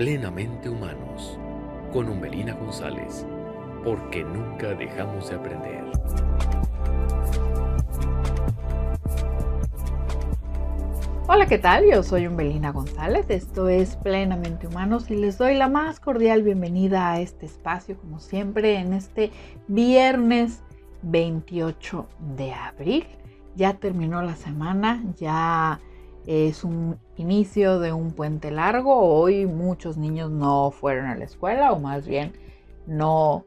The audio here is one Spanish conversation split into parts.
Plenamente Humanos, con Umbelina González, porque nunca dejamos de aprender. Hola, ¿qué tal? Yo soy Umbelina González, esto es Plenamente Humanos y les doy la más cordial bienvenida a este espacio, como siempre, en este viernes 28 de abril. Ya terminó la semana, ya es un inicio de un puente largo. Hoy muchos niños no fueron a la escuela, o más bien no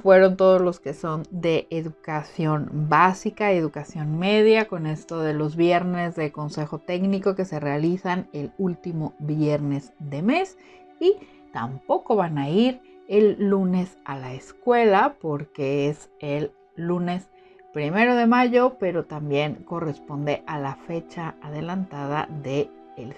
fueron todos los que son de educación básica, educación media, con esto de los viernes de consejo técnico que se realizan el último viernes de mes, y tampoco van a ir el lunes a la escuela porque es el lunes 1 de mayo, pero también corresponde a la fecha adelantada del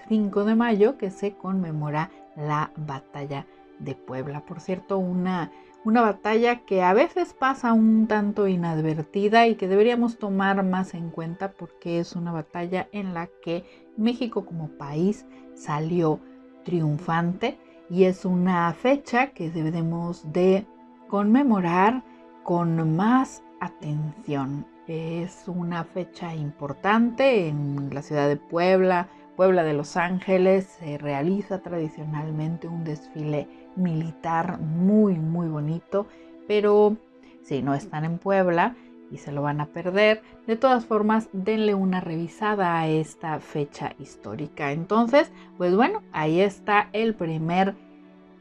5 de mayo, que se conmemora la batalla de Puebla. Por cierto, una batalla que a veces pasa un tanto inadvertida y que deberíamos tomar más en cuenta, porque es una batalla en la que México como país salió triunfante, y es una fecha que debemos de conmemorar con más atención. Es una fecha importante en la ciudad de Puebla de Los Ángeles. Se realiza tradicionalmente un desfile militar muy bonito, pero si no están en Puebla y se lo van a perder, de todas formas denle una revisada a esta fecha histórica. Entonces, pues bueno, ahí está el primer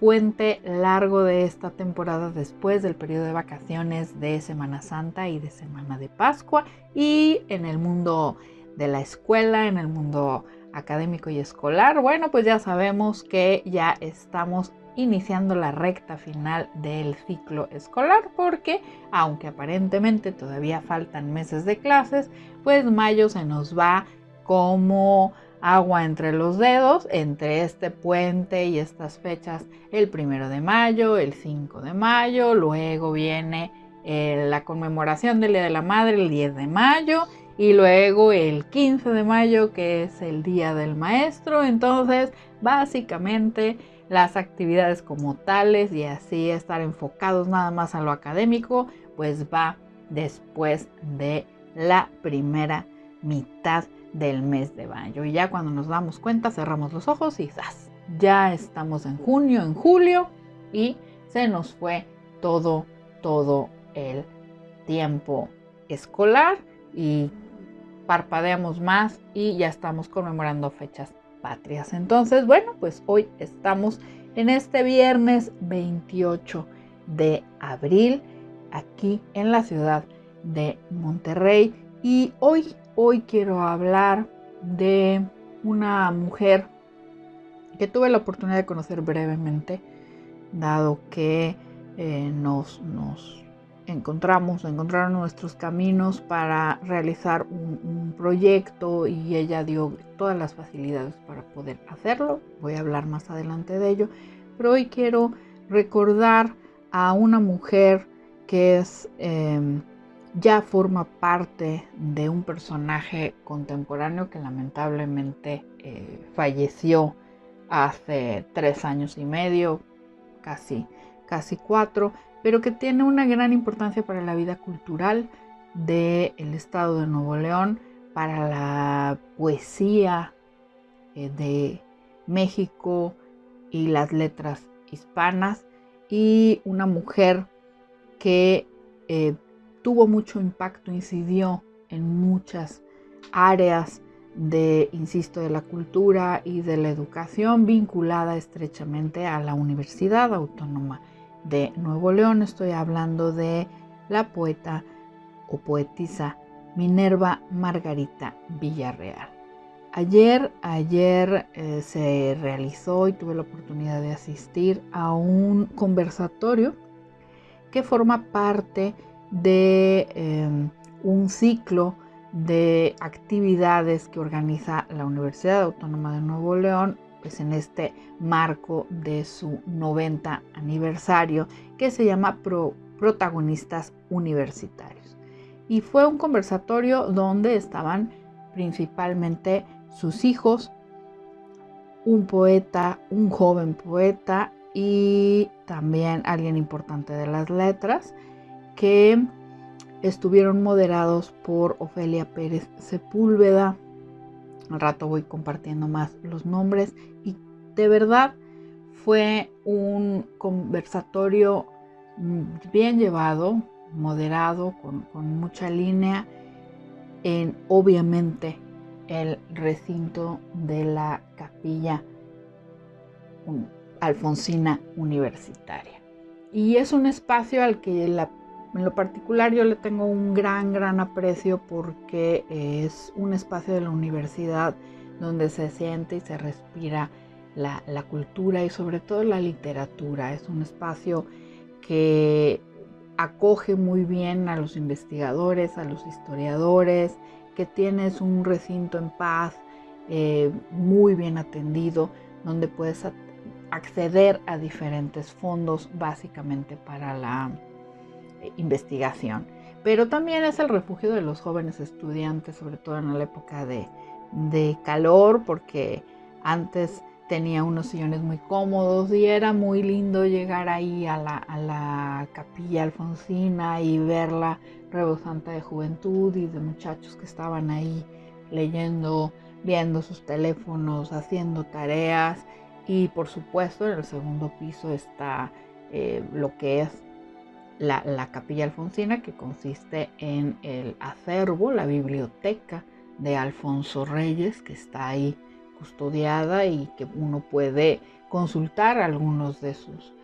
puente largo de esta temporada después del periodo de vacaciones de Semana Santa y de Semana de Pascua. Y en el mundo de la escuela, en el mundo académico y escolar, bueno, pues ya sabemos que ya estamos iniciando la recta final del ciclo escolar, porque aunque aparentemente todavía faltan meses de clases, pues mayo se nos va como agua entre los dedos, entre este puente y estas fechas, el 1 de mayo, el 5 de mayo, luego viene la conmemoración del Día de la Madre el 10 de mayo, y luego el 15 de mayo, que es el Día del Maestro. Entonces, básicamente las actividades como tales, y así estar enfocados nada más a lo académico, pues va después de la primera mitad del mes de mayo. Y ya cuando nos damos cuenta, cerramos los ojos y ¡zas! Ya estamos en junio, en julio, y se nos fue todo el tiempo escolar, y parpadeamos más y ya estamos conmemorando fechas patrias. Entonces, bueno, pues hoy estamos en este viernes 28 de abril, aquí en la ciudad de Monterrey, y hoy quiero hablar de una mujer que tuve la oportunidad de conocer brevemente, dado que encontraron nuestros caminos para realizar un proyecto, y ella dio todas las facilidades para poder hacerlo. Voy a hablar más adelante de ello, pero hoy quiero recordar a una mujer que ya forma parte de un personaje contemporáneo que lamentablemente falleció hace 3 años y medio, casi 4, pero que tiene una gran importancia para la vida cultural del estado de Nuevo León, para la poesía de México y las letras hispanas, y una mujer que tuvo mucho impacto, incidió en muchas áreas de la cultura y de la educación, vinculada estrechamente a la Universidad Autónoma de Nuevo León. Estoy hablando de la poeta o poetisa Minerva Margarita Villarreal. Ayer se realizó, y tuve la oportunidad de asistir a un conversatorio que forma parte de un ciclo de actividades que organiza la Universidad Autónoma de Nuevo León, pues en este marco de su 90 aniversario, que se llama Protagonistas Universitarios. Y fue un conversatorio donde estaban principalmente sus hijos, un poeta, un joven poeta y también alguien importante de las letras, que estuvieron moderados por Ofelia Pérez Sepúlveda. Al rato voy compartiendo más los nombres y de verdad fue un conversatorio bien llevado, moderado, con mucha línea en obviamente el recinto de la Capilla Alfonsina Universitaria. Y es un espacio al que en lo particular yo le tengo un gran aprecio, porque es un espacio de la universidad donde se siente y se respira la cultura y sobre todo la literatura. Es un espacio que acoge muy bien a los investigadores, a los historiadores, que tienes un recinto en paz, muy bien atendido, donde puedes acceder a diferentes fondos básicamente para la investigación. Pero también es el refugio de los jóvenes estudiantes, sobre todo en la época de calor, porque antes tenía unos sillones muy cómodos y era muy lindo llegar ahí a la Capilla Alfonsina y verla rebosante de juventud y de muchachos que estaban ahí leyendo, viendo sus teléfonos, haciendo tareas. Y por supuesto en el segundo piso está lo que es la Capilla Alfonsina, que consiste en el acervo, la biblioteca de Alfonso Reyes, que está ahí custodiada y que uno puede consultar algunos de sus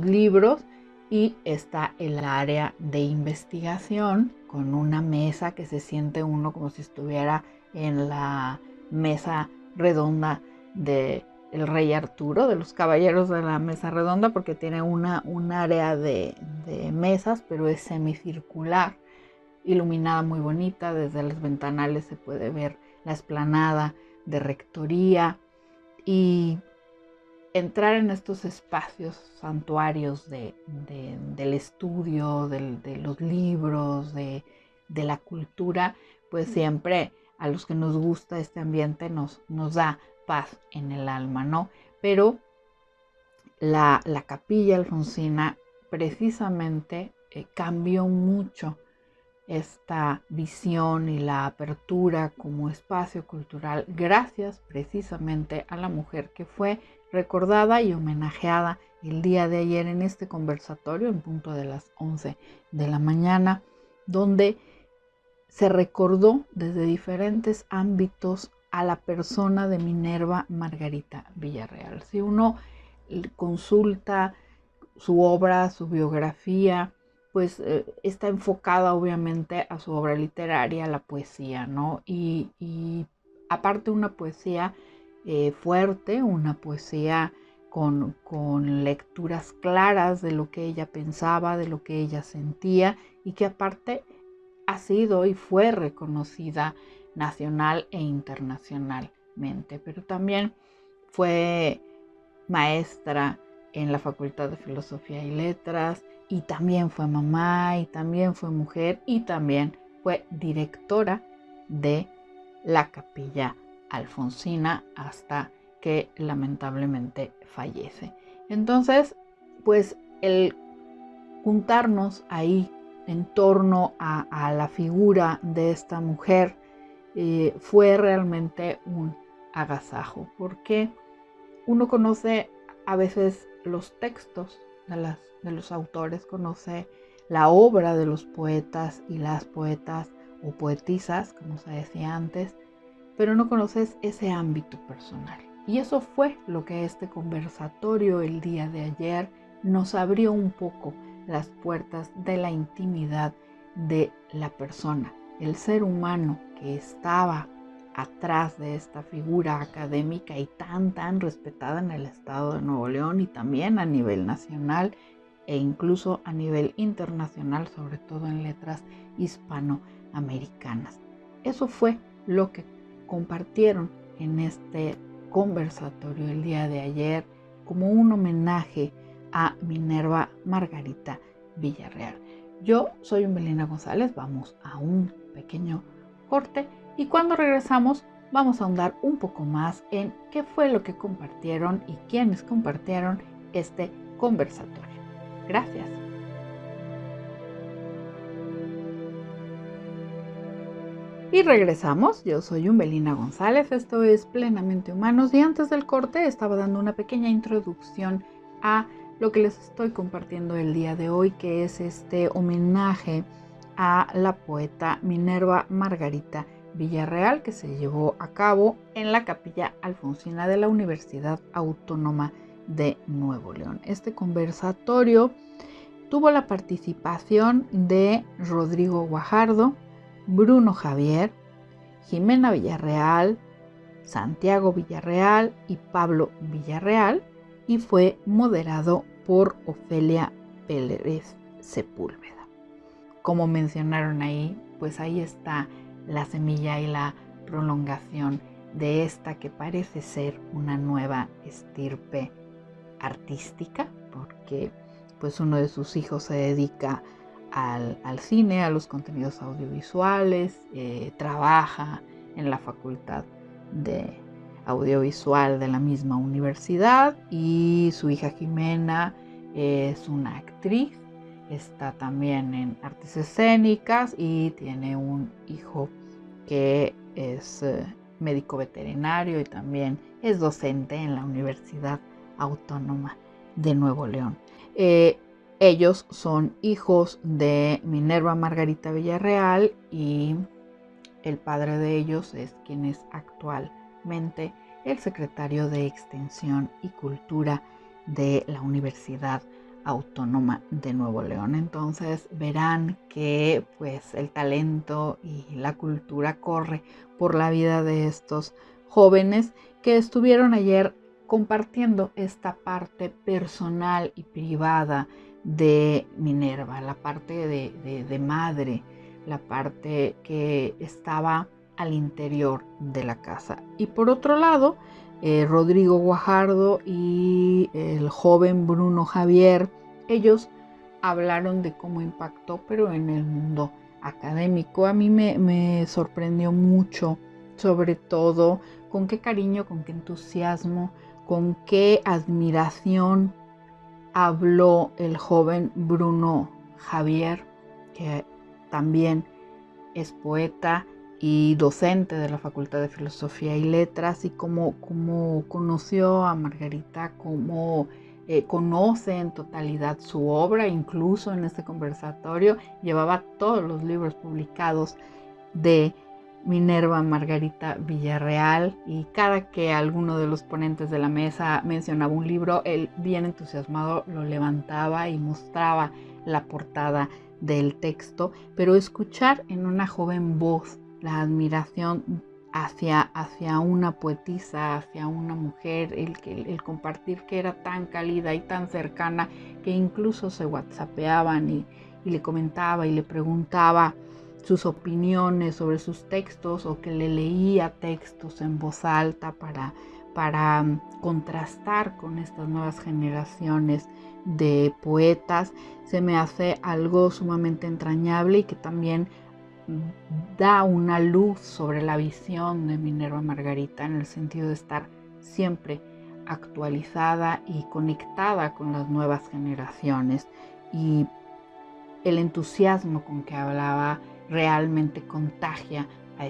libros. Y está el área de investigación con una mesa que se siente uno como si estuviera en la mesa redonda de el rey Arturo, de los caballeros de la mesa redonda, porque tiene un área de mesas, pero es semicircular, iluminada muy bonita. Desde los ventanales se puede ver la explanada de rectoría, y entrar en estos espacios santuarios del estudio, de los libros, de la cultura, pues siempre a los que nos gusta este ambiente nos da paz en el alma, ¿no? Pero la Capilla Alfonsina precisamente cambió mucho esta visión y la apertura como espacio cultural, gracias precisamente a la mujer que fue recordada y homenajeada el día de ayer en este conversatorio en punto de las 11 de la mañana, donde se recordó desde diferentes ámbitos a la persona de Minerva Margarita Villarreal. Si uno consulta su obra, su biografía, pues está enfocada obviamente a su obra literaria, a la poesía, ¿no? Y aparte una poesía fuerte, una poesía con lecturas claras de lo que ella pensaba, de lo que ella sentía, y que aparte ha sido y fue reconocida nacional e internacionalmente. Pero también fue maestra en la Facultad de Filosofía y Letras, y también fue mamá, y también fue mujer, y también fue directora de la Capilla Alfonsina hasta que lamentablemente fallece. Entonces, pues el juntarnos ahí en torno a la figura de esta mujer fue realmente un agasajo, porque uno conoce a veces los textos de los autores, conoce la obra de los poetas y las poetas o poetisas, como se decía antes, pero no conoces ese ámbito personal. Y eso fue lo que este conversatorio el día de ayer nos abrió un poco las puertas de la intimidad de la persona, el ser humano que estaba atrás de esta figura académica y tan respetada en el estado de Nuevo León y también a nivel nacional e incluso a nivel internacional, sobre todo en letras hispanoamericanas. Eso fue lo que compartieron en este conversatorio el día de ayer como un homenaje a Minerva Margarita Villarreal. Yo soy Umbelina González, vamos a un pequeño corte y cuando regresamos vamos a ahondar un poco más en qué fue lo que compartieron y quiénes compartieron este conversatorio. Gracias. Y regresamos, yo soy Umbelina González, esto es Plenamente Humanos y antes del corte estaba dando una pequeña introducción a lo que les estoy compartiendo el día de hoy, que es este homenaje a la poeta Minerva Margarita Villarreal, que se llevó a cabo en la Capilla Alfonsina de la Universidad Autónoma de Nuevo León. Este conversatorio tuvo la participación de Rodrigo Guajardo, Bruno Javier, Jimena Villarreal, Santiago Villarreal y Pablo Villarreal y fue moderado por Ofelia Pérez Sepúlveda. Como mencionaron ahí, pues ahí está la semilla y la prolongación de esta que parece ser una nueva estirpe artística, porque pues uno de sus hijos se dedica al cine, a los contenidos audiovisuales, trabaja en la facultad de audiovisual de la misma universidad y su hija Jimena es una actriz, está también en artes escénicas y tiene un hijo que es médico veterinario y también es docente en la Universidad Autónoma de Nuevo León. Ellos son hijos de Minerva Margarita Villarreal y el padre de ellos es quien es actualmente el secretario de Extensión y Cultura de la Universidad Autónoma de Nuevo León. Entonces verán que pues el talento y la cultura corre por la vida de estos jóvenes que estuvieron ayer compartiendo esta parte personal y privada de Minerva, la parte de madre, la parte que estaba al interior de la casa. Y por otro lado, Rodrigo Guajardo y el joven Bruno Javier, ellos hablaron de cómo impactó, pero en el mundo académico. A mí me sorprendió mucho, sobre todo, con qué cariño, con qué entusiasmo, con qué admiración habló el joven Bruno Javier, que también es poeta y docente de la Facultad de Filosofía y Letras, y cómo conoció a Margarita, cómo conoce en totalidad su obra. Incluso en este conversatorio llevaba todos los libros publicados de Minerva Margarita Villarreal, y cada que alguno de los ponentes de la mesa mencionaba un libro, él bien entusiasmado lo levantaba y mostraba la portada del texto, pero escuchar en una joven voz la admiración hacia una poetisa, hacia una mujer, el compartir que era tan cálida y tan cercana que incluso se whatsappeaban y le comentaba y le preguntaba sus opiniones sobre sus textos, o que le leía textos en voz alta para contrastar con estas nuevas generaciones de poetas, se me hace algo sumamente entrañable y que también da una luz sobre la visión de Minerva Margarita, en el sentido de estar siempre actualizada y conectada con las nuevas generaciones, y el entusiasmo con que hablaba realmente contagia a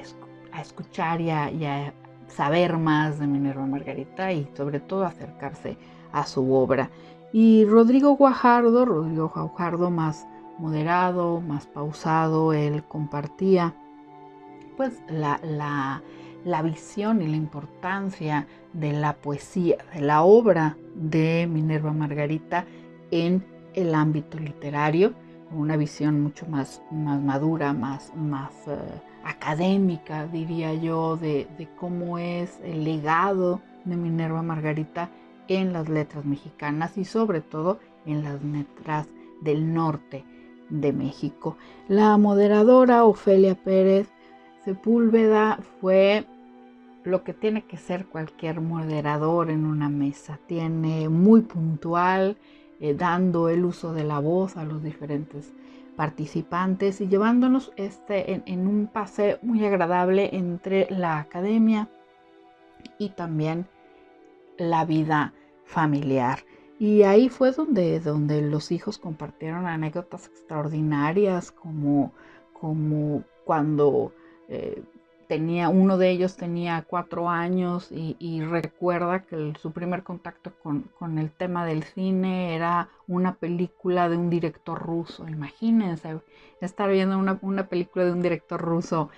escuchar y a saber más de Minerva Margarita, y sobre todo acercarse a su obra. Y Rodrigo Guajardo más moderado, más pausado, él compartía pues la visión y la importancia de la poesía, de la obra de Minerva Margarita en el ámbito literario, con una visión mucho más madura, más académica, diría yo, de cómo es el legado de Minerva Margarita en las letras mexicanas y sobre todo en las letras del norte de México. La moderadora Ofelia Pérez Sepúlveda fue lo que tiene que ser cualquier moderador en una mesa. Tiene muy puntual, dando el uso de la voz a los diferentes participantes y llevándonos en un paseo muy agradable entre la academia y también la vida familiar. Y ahí fue donde los hijos compartieron anécdotas extraordinarias, como cuando uno de ellos tenía 4 años y recuerda que su primer contacto con el tema del cine era una película de un director ruso. Imagínense estar viendo una película de un director ruso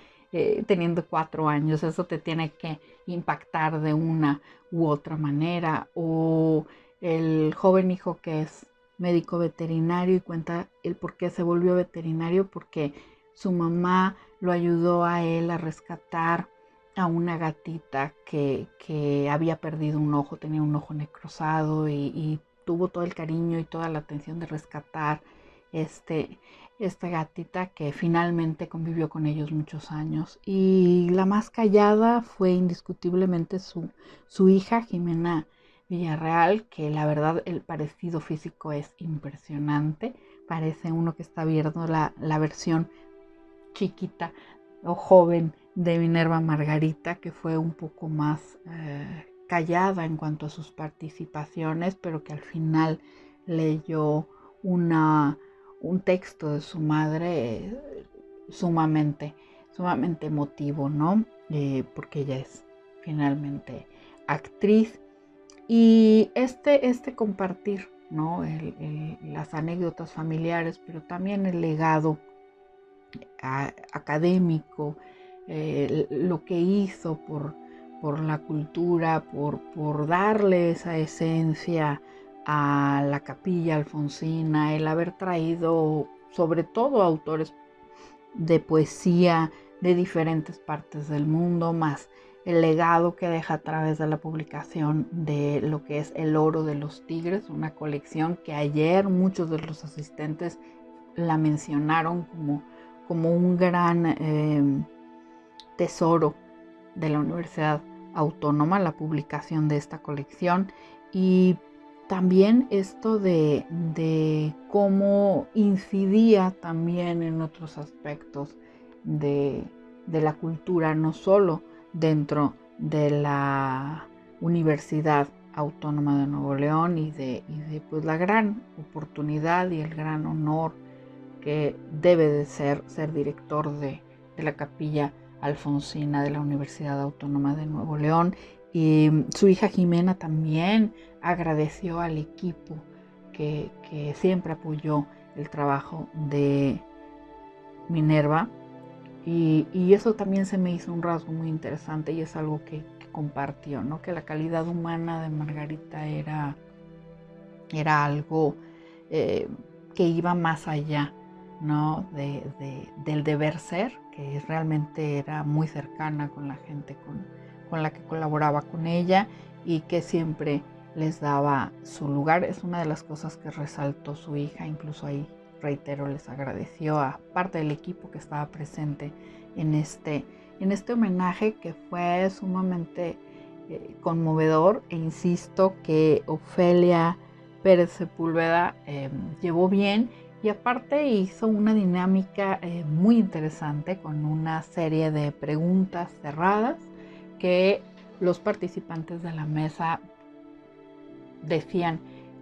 teniendo 4 años. Eso te tiene que impactar de una u otra manera. O el joven hijo que es médico veterinario y cuenta el por qué se volvió veterinario, porque su mamá lo ayudó a él a rescatar a una gatita que había perdido un ojo, tenía un ojo necrosado y tuvo todo el cariño y toda la atención de rescatar esta gatita que finalmente convivió con ellos muchos años. Y la más callada fue indiscutiblemente su hija Jimena Villarreal, que la verdad el parecido físico es impresionante. Parece uno que está viendo la versión chiquita o joven de Minerva Margarita, que fue un poco más callada en cuanto a sus participaciones, pero que al final leyó un texto de su madre sumamente emotivo, ¿no? Porque ella es finalmente actriz. Y este compartir, ¿no? Las anécdotas familiares, pero también el legado académico, lo que hizo por la cultura, por darle esa esencia a la Capilla Alfonsina, el haber traído sobre todo autores de poesía de diferentes partes del mundo, más el legado que deja a través de la publicación de lo que es El Oro de los Tigres, una colección que ayer muchos de los asistentes la mencionaron como un gran tesoro de la Universidad Autónoma, la publicación de esta colección. Y también esto de cómo incidía también en otros aspectos de la cultura, no solo dentro de la Universidad Autónoma de Nuevo León y de pues la gran oportunidad y el gran honor que debe de ser director de la Capilla Alfonsina de la Universidad Autónoma de Nuevo León. Y su hija Jimena también agradeció al equipo que siempre apoyó el trabajo de Minerva. Y eso también se me hizo un rasgo muy interesante y es algo que compartió, ¿no? Que la calidad humana de Margarita era algo que iba más allá, ¿no? del deber ser, que realmente era muy cercana con la gente con la que colaboraba con ella y que siempre les daba su lugar. Es una de las cosas que resaltó su hija, incluso ahí, reitero, les agradeció a parte del equipo que estaba presente en este homenaje, que fue sumamente conmovedor. E insisto que Ofelia Pérez Sepúlveda llevó bien y aparte hizo una dinámica muy interesante con una serie de preguntas cerradas que los participantes de la mesa decían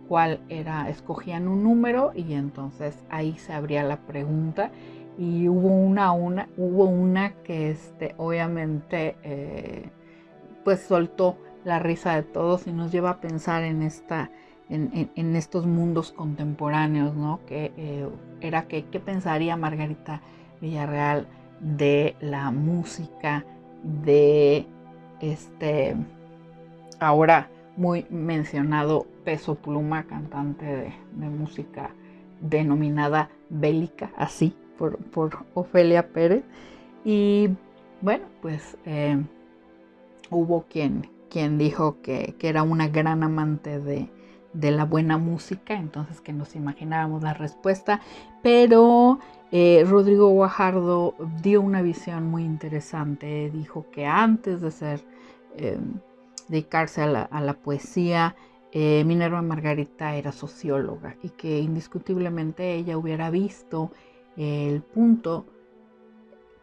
cuál era, escogían un número y entonces ahí se abría la pregunta y hubo una que obviamente pues soltó la risa de todos y nos lleva a pensar en estos mundos contemporáneos, ¿no? Que era qué pensaría Margarita Villarreal de la música de ahora muy mencionado Peso Pluma, cantante de música denominada bélica, así por Ofelia Pérez. Y bueno, pues hubo quien dijo que era una gran amante de la buena música, entonces que nos imaginábamos la respuesta, pero Rodrigo Guajardo dio una visión muy interesante. Dijo que antes de dedicarse a la poesía, Minerva Margarita era socióloga y que indiscutiblemente ella hubiera visto el punto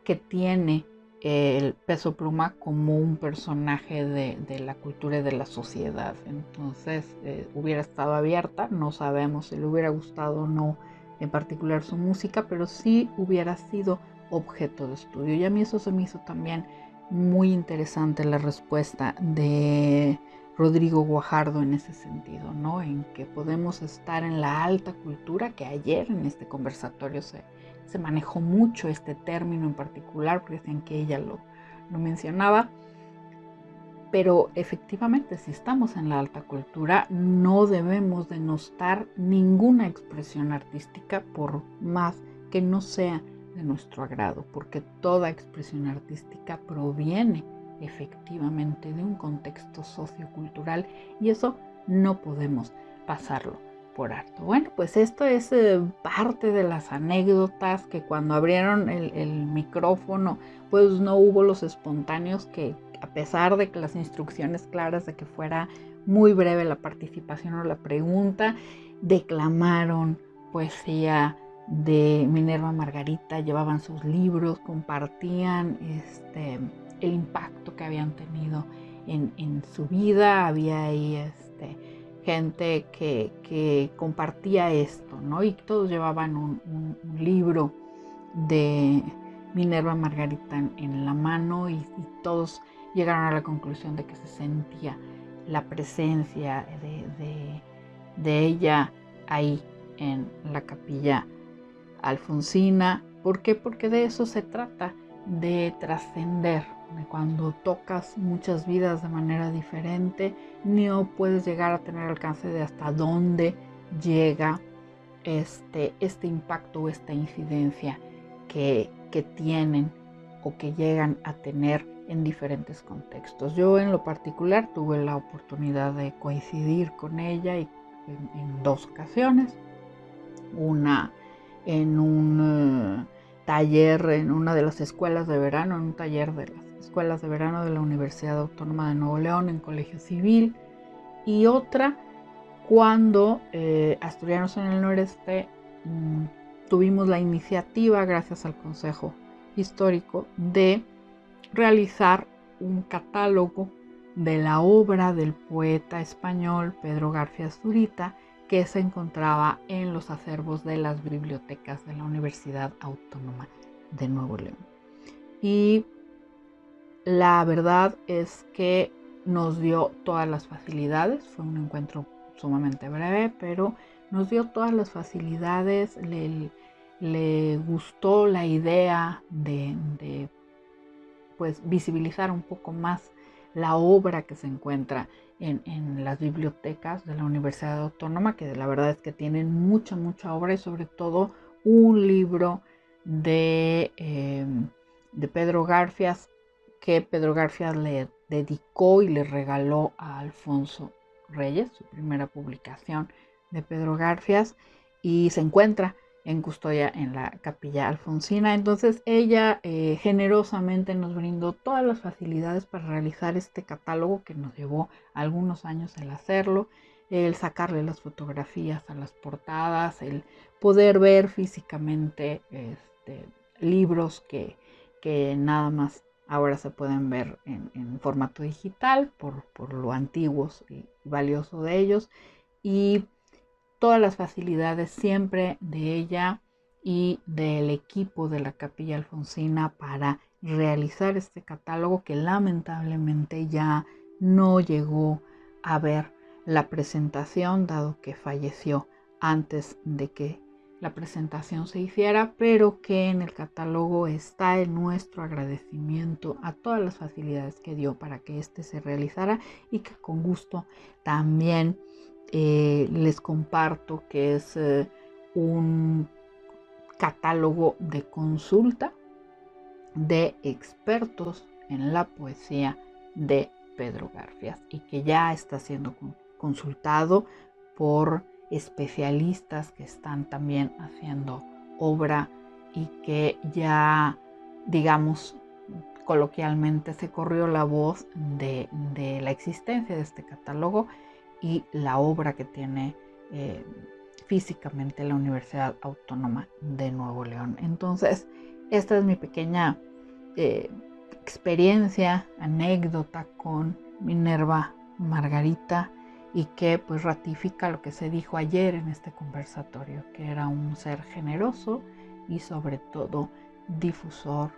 que tiene el Peso Pluma como un personaje de la cultura y de la sociedad. Entonces hubiera estado abierta, no sabemos si le hubiera gustado o no en particular su música, pero sí hubiera sido objeto de estudio. Y a mí eso se me hizo también muy interesante, la respuesta de Rodrigo Guajardo en ese sentido, ¿no? En que podemos estar en la alta cultura, que ayer en este conversatorio se manejó mucho este término en particular, porque decían que ella lo mencionaba, pero efectivamente si estamos en la alta cultura no debemos denostar ninguna expresión artística por más que no sea de nuestro agrado, porque toda expresión artística proviene efectivamente de un contexto sociocultural y eso no podemos pasarlo por alto. Bueno, pues esto es parte de las anécdotas que cuando abrieron el micrófono, pues no hubo los espontáneos que, a pesar de que las instrucciones claras de que fuera muy breve la participación o la pregunta, declamaron poesía de Minerva Margarita, llevaban sus libros, compartían el impacto que habían tenido en su vida. Había ahí gente que compartía esto, ¿no? Y todos llevaban un libro de Minerva Margarita en la mano y todos llegaron a la conclusión de que se sentía la presencia de ella ahí en la capilla alfonsina. ¿Por qué? Porque de eso se trata, de trascender. Cuando tocas muchas vidas de manera diferente, no puedes llegar a tener alcance de hasta dónde llega este impacto o esta incidencia que tienen o que llegan a tener en diferentes contextos. Yo en lo particular tuve la oportunidad de coincidir con ella en 2 ocasiones. Una en un taller en una de las escuelas de verano, en un taller de las escuelas de verano de la Universidad Autónoma de Nuevo León en Colegio Civil, y otra cuando Asturianos en el Noreste tuvimos la iniciativa, gracias al Consejo Histórico, de realizar un catálogo de la obra del poeta español Pedro García Zurita, que se encontraba en los acervos de las bibliotecas de la Universidad Autónoma de Nuevo León. Y la verdad es que nos dio todas las facilidades. Fue un encuentro sumamente breve, pero nos dio todas las facilidades. Le gustó la idea de pues visibilizar un poco más la obra que se encuentra en las bibliotecas de la Universidad Autónoma, que la verdad es que tienen mucha obra, y sobre todo un libro de Pedro Garfias, que Pedro Garfias le dedicó y le regaló a Alfonso Reyes, su primera publicación de Pedro Garfias, y se encuentra en custodia en la capilla alfonsina. Entonces ella generosamente nos brindó todas las facilidades para realizar este catálogo, que nos llevó algunos años el hacerlo, el sacarle las fotografías a las portadas, el poder ver físicamente libros que nada más ahora se pueden ver en formato digital por lo antiguos y valioso de ellos, y todas las facilidades siempre de ella y del equipo de la capilla alfonsina para realizar este catálogo, que lamentablemente ya no llegó a ver la presentación, dado que falleció antes de que la presentación se hiciera, pero que en el catálogo está nuestro agradecimiento a todas las facilidades que dio para que este se realizara, y que con gusto también les comparto que es un catálogo de consulta de expertos en la poesía de Pedro Garfias, y que ya está siendo consultado por especialistas que están también haciendo obra, y que ya, digamos, coloquialmente se corrió la voz de la existencia de este catálogo y la obra que tiene físicamente la Universidad Autónoma de Nuevo León. Entonces, esta es mi pequeña experiencia, anécdota con Minerva Margarita, y que pues ratifica lo que se dijo ayer en este conversatorio, que era un ser generoso y sobre todo difusor,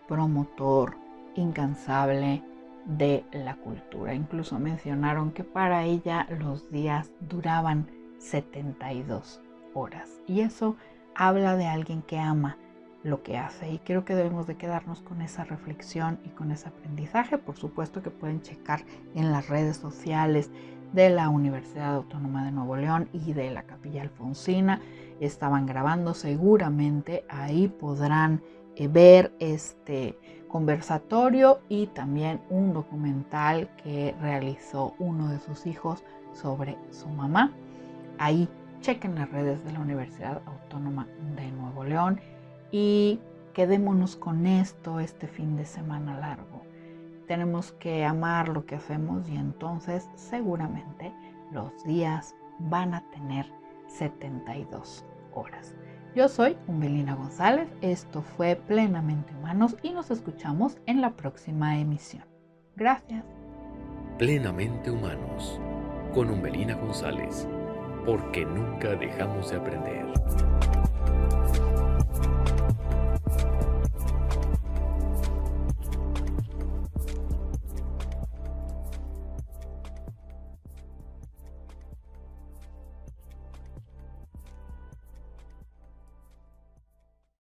promotor, incansable de la cultura. Incluso mencionaron que para ella los días duraban 72 horas. Y eso habla de alguien que ama lo que hace. Y creo que debemos de quedarnos con esa reflexión y con ese aprendizaje. Por supuesto que pueden checar en las redes sociales de la Universidad Autónoma de Nuevo León y de la Capilla Alfonsina. Estaban grabando, seguramente ahí podrán ver este conversatorio y también un documental que realizó uno de sus hijos sobre su mamá. Ahí chequen las redes de la Universidad Autónoma de Nuevo León y quedémonos con esto este fin de semana largo. Tenemos que amar lo que hacemos y entonces seguramente los días van a tener 72 horas. Yo soy Umbelina González, esto fue Plenamente Humanos y nos escuchamos en la próxima emisión. Gracias. Plenamente Humanos, con Umbelina González, porque nunca dejamos de aprender.